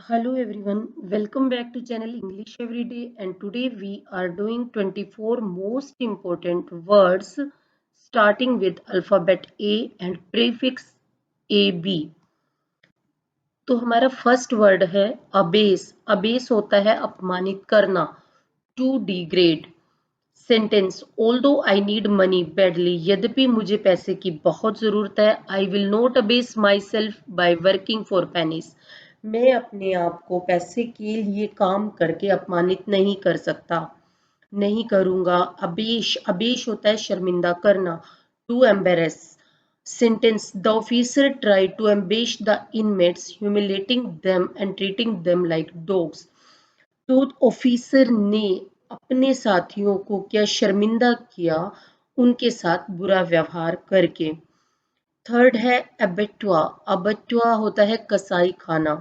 Hello everyone, welcome back to channel English Everyday, and today we are doing 24 most important words starting with alphabet A and prefix AB. तो हमारा first word है abase. Abase होता है अपमानित करना, to degrade. Sentence although I need money badly, यद्यपि मुझे पैसे की बहुत जरूरत है, I will not abase myself by working for pennies, मैं अपने आप को पैसे के लिए काम करके अपमानित नहीं कर सकता, नहीं करूंगा। अबेश, अबेश होता है शर्मिंदा करना, to embarrass. Sentence: The officer tried to ambush the inmates, humiliating them and treating them like dogs. तो ऑफिसर ने अपने साथियों को क्या शर्मिंदा किया, उनके साथ बुरा व्यवहार करके। थर्ड है अबेटुआ। अबेटुआ होता है कसाई खाना,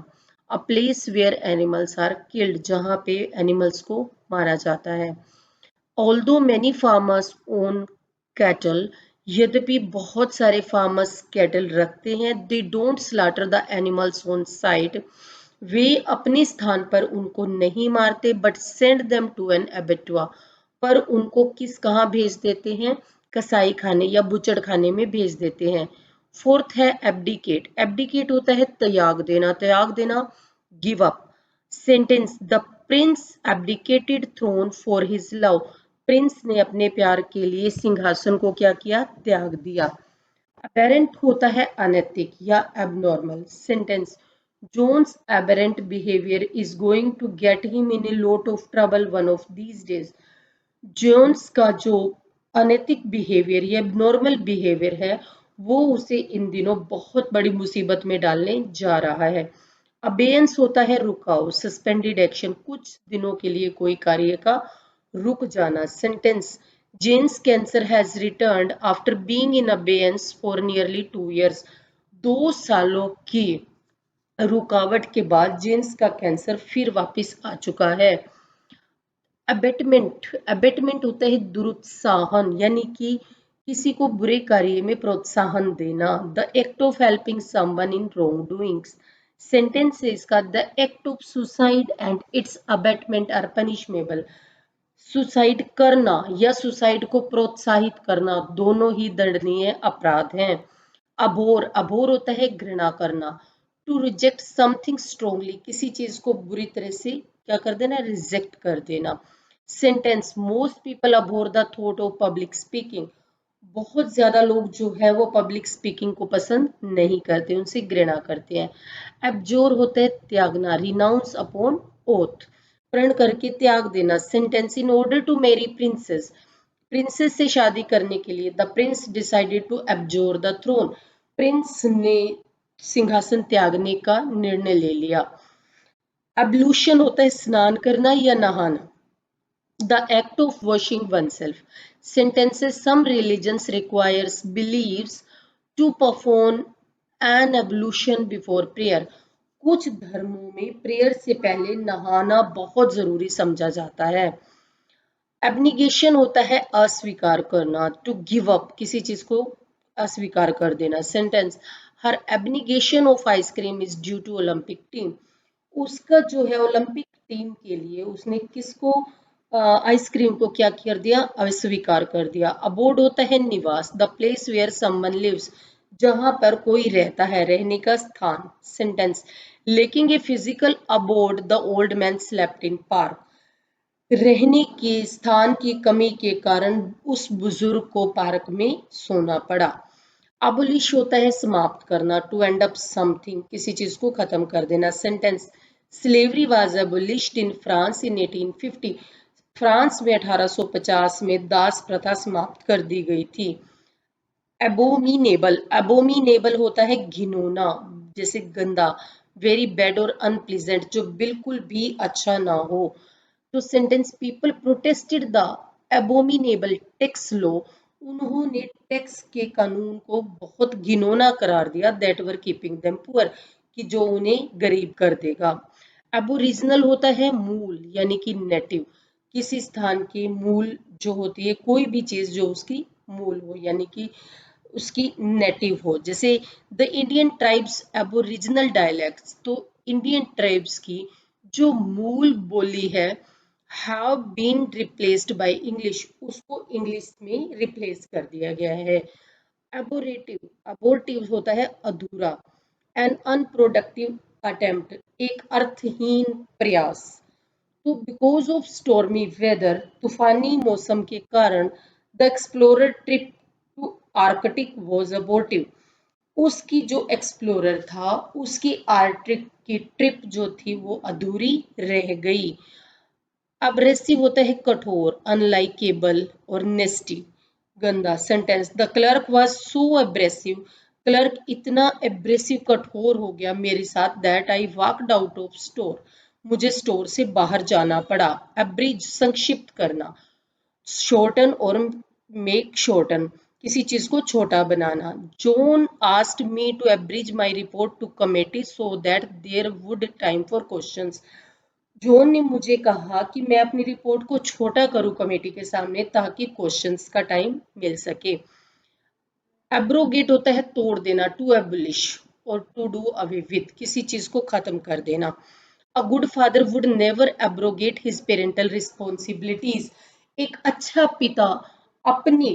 a place where animals are killed, जहाँ पे एनिमल्स को मारा जाता है। Although many farmers own cattle, यद्यपि बहुत सारे फार्मर्स कैटल रखते हैं, they don't slaughter the animals on site, वे अपने स्थान पर उनको नहीं मारते, but send them to an abattoir, पर उनको कहाँ भेज देते हैं, कसाई खाने या बुचड़ खाने में भेज देते हैं। फोर्थ है एब्डिकेट। एब्डिकेट होता है त्याग देना, त्याग देना, give up. Sentence: the prince abdicated throne for his love, prince ने अपने प्यार के लिए सिंहासन को क्या किया, त्याग दिया। अपेरेंट होता है अनैतिक या abnormal. Sentence: Jones aberrant behaviour is going to get him in a lot of trouble one of these days, Jones का जो अनैतिक बिहेवियर या एबनॉर्मल बिहेवियर है वो उसे इन दिनों बहुत बड़ी मुसीबत में डालने जा रहा है। अबेयंस होता है रुकाव, सस्पेंडेड एक्शन, कुछ दिनों के लिए कोई कार्य का रुक जाना। Sentence: Jen's cancer has returned after being in abeyance for nearly 2 years, 2 सालों की रुकावट के बाद जेन्स का कैंसर फिर वापस आ चुका है। अबेटमेंट, अबेटमेंट होता है दुरुत्साहन, यानी कि किसी को बुरे कार्य में प्रोत्साहन देना, the act of helping someone in wrongdoings. Sentence है इसका: the act of suicide and its abetment are punishable, suicide करना या सुसाइड को प्रोत्साहित करना दोनों ही दंडनीय अपराध हैं। अभोर, अभोर होता है घृणा करना, टू रिजेक्ट समथिंग स्ट्रोंगली, किसी चीज को बुरी तरह से क्या कर देना, रिजेक्ट कर देना। Sentence: most people abhor the thought of public speaking, बहुत ज्यादा लोग जो है वो पब्लिक स्पीकिंग को पसंद नहीं करते, उनसे घृणा करते हैं। एब्जोर होता है त्यागना, रिनाउंस अपॉन ओथ, प्रण करके त्याग देना। Sentence: in order to marry princess, princess से शादी करने के लिए the prince decided to abjure the throne, prince ने सिंहासन त्यागने का निर्णय ले लिया। एब्लूशन होता है स्नान करना या नहाना, the act of washing oneself. Sentences: some religions requires beliefs to perform an ablution before prayer, कुछ धर्मों में प्रेयर से पहले नहाना बहुत जरूरी समझा जाता है। एबनिगेशन होता है अस्वीकार करना, टू गिव अप, किसी चीज को अस्वीकार कर देना। Sentence: her abnegation of ice cream is due to Olympic team, उसका जो है ओलंपिक टीम के लिए उसने किसको, आइसक्रीम को क्या कर दिया, अस्वीकार कर दिया। अबोर्ड होता है निवास, the place where someone lives, जहां पर कोई रहता है, रहने का स्थान। Sentence: lacking a physical abode the old man slept in park, रहने के स्थान की कमी के कारण उस बुजुर्ग को पार्क में सोना पड़ा। अबोलिश होता है समाप्त करना, टू एंड अप समथिंग, किसी चीज को खत्म कर देना। Sentence: slavery was एबोलिश्ड in France in 1850, France में 1850 में दास प्रथा समाप्त कर दी गई थी। एबोमिनेबल, एबोमिनेबल होता है घिनौना, जैसे गंदा, वेरी बैड और अनप्लीजेंट, जो बिल्कुल भी अच्छा ना हो। तो sentence: people protested the abominable tax law, उन्होंने टैक्स के कानून को बहुत घिनौना करार दिया, that were keeping them poor, कि जो उन्हें गरीब कर देगा। एबोरिजिनल होता है मूल, यानी कि नेटिव, किसी स्थान की मूल जो होती है, कोई भी चीज जो उसकी मूल हो, यानी कि उसकी नेटिव हो। जैसे the Indian tribes aboriginal dialects, तो इंडियन ट्राइब्स की जो मूल बोली है have been replaced by English, उसको इंग्लिश में रिप्लेस कर दिया गया है। एबोरेटिव, अबोर्टिव होता है अधूरा, एन अनप्रोडक्टिव अटेम्प्ट, एक अर्थहीन प्रयास। तो बिकॉज ऑफ स्टॉर्मी वेदर, तूफानी मौसम के कारण, the explorer trip to Arctic was abortive, उसकी जो एक्सप्लोरर था उसकी आर्कटिक की ट्रिप जो थी वो अधूरी रह गई। अब्रेसिव होता है कठोर, अनलाइकेबल और नेस्टी, गंदा। Sentence, the clerk was so abrasive, clerk इतना एब्रेसिव कठोर हो गया मेरे साथ, that I walked out of store, मुझे स्टोर से बाहर जाना पड़ा। एब्रिज, संक्षिप्त करना। शॉर्टन और मेक शॉर्टन, किसी चीज को छोटा बनाना। John asked me to abridge my report to committee so that there would time for questions, John ने मुझे कहा कि मैं अपनी रिपोर्ट को छोटा करूं कमेटी के सामने ताकि क्वेश्चंस का टाइम मिल सके। एब्रोगेट होता है तोड़ देना, टू एबलिश और टू डू अवे विथ, किसी चीज को खत्म कर देना। A good father would never abrogate his parental responsibilities, एक अच्छा पिता अपनी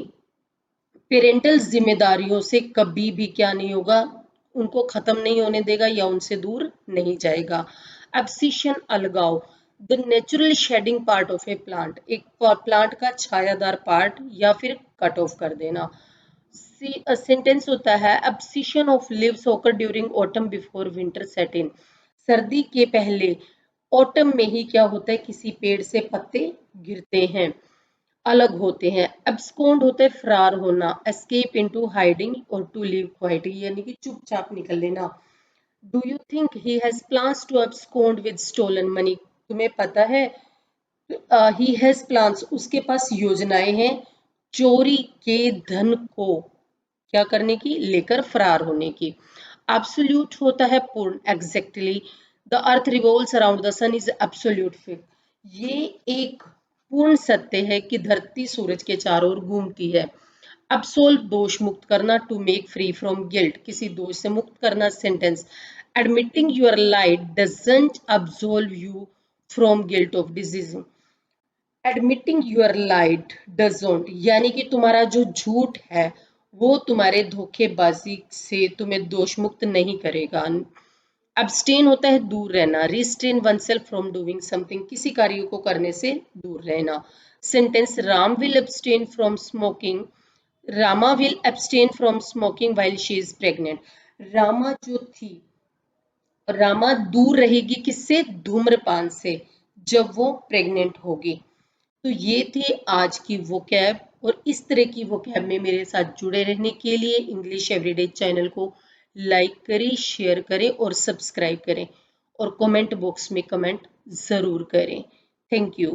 पेरेंटल जिम्मेदारियों से कभी भी क्या नहीं होगा, उनको खत्म नहीं होने देगा या उनसे दूर नहीं जाएगा। एब्सिशन, अलगाव, the natural shedding part of a plant, एक प्लांट का छायादार पार्ट या फिर कट ऑफ कर देना। सेंटेंस होता है abscission of leaves occur during autumn before winter set in, सर्दी के पहले ऑटम में ही क्या होता है, किसी पेड़ से पत्ते गिरते हैं, अलग होते हैं। एब्सकॉन्ड होता है फरार होना, एस्केप इनटू हाइडिंग और टू लीव क्वाइटली, यानी कि चुपचाप निकल लेना। Do you think he has plans to abscond with stolen money, तुम्हें पता है ही हैज प्लान्स, उसके पास योजनाएं हैं चोरी के धन को क्या करने की, लेकर फरार होने की। एब्सोल्यूट होता है पूर्ण, exactly, the earth revolves around the sun is absolute fix, ये एक पूर्ण सत्य है कि धरती सूरज के चारों ओर घूमती है। अब्सोल्व, दोष मुक्त करना, to make free from guilt, किसी दोष से मुक्त करना। Sentence, admitting your light doesn't absolve you from guilt of disease, admitting your light doesn't, यानी कि तुम्हारा जो झूठ है वो तुम्हारे धोखेबाजी से तुम्हें दोष मुक्त नहीं करेगा। अब्सटेन होता है दूर रहना, restrain one self from doing something, किसी कार्य को करने से दूर रहना। Sentence, Ram will abstain from smoking, Rama will abstain from smoking while she is pregnant, Rama जो थी, रामा दूर रहेगी किससे, धूम्रपान से, जब वो प्रेग्नेंट होगी। तो ये थी आज की वोकैब, और इस तरह की वोकैब में मेरे साथ जुड़े रहने के लिए इंग्लिश एवरीडे चैनल को लाइक करें, शेयर करें और सब्सक्राइब करें, और कमेंट बॉक्स में कमेंट ज़रूर करें। Thank you.